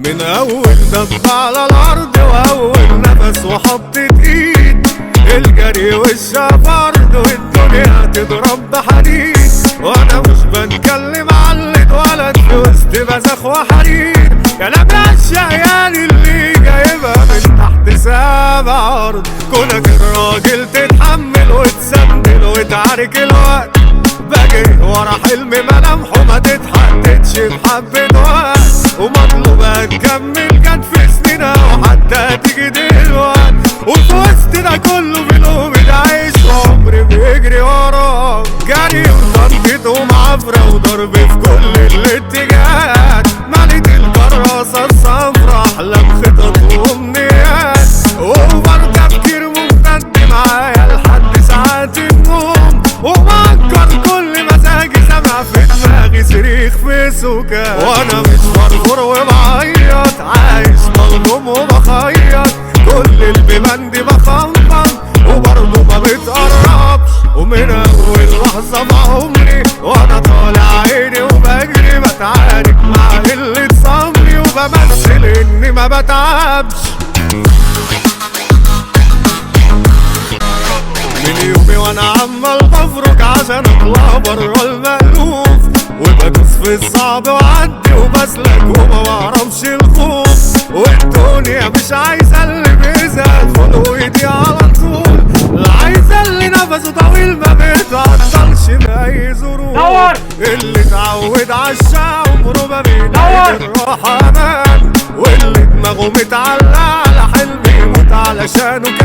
من اول دب على الارض واول نفس وحطت ايد، الجري والشفرد والدنيا تضرب بحديد، وانا مش بتكلم عن اللي اتولد في وسط بزخ وحرير، كلام الشيال اللي جايبها من تحت سابع ارض، كونك الراجل تتحمل وتسندل وتعارك الوقت، بجري ورا حلم ملامحه ما تتحددش بحبة وقت، ومطلوبة تكمل جت في سنينها وحتى تيجي دلوقت، وفي وسط ده كله بلوم عايش وعمري بيجري وراه، جري وتنطيط ومعفرة وضرب في كل الاتجاهات، مليت الكراسة الصفرا أحلام خطط وأمنيات، وأوفر تفكير ممتد معايا لحد ساعات النوم، ومعكر كل مزاجي سامع في دماغي صريخ في سكات، وأنا مش مرفور وبعيط عايش مظلوم وبخيط، كل البيبان دي بخنفض وبرضه ما بتقربش، ومن أول لحظة في عمري وأنا طالع عيني وبجري بتعارك مع قلة صبري وبمثل إني ما بتعبش. من يومي وانا عمال بفرج عشان اطلع برا المألوف، وبدوس في الصعب وعدي وبسلك وما بعرفش الخوف، والدنيا مش عايزة اللي بيزهق خد ايدي على طول، لا عايزة اللي نفسه طويل ما بيتعطلش بأي ظروف، اللي اتعود عالشقا عمره ما بيلاقي الراحة امان، واللي دماغه متعلقة على حلم يموت علشانه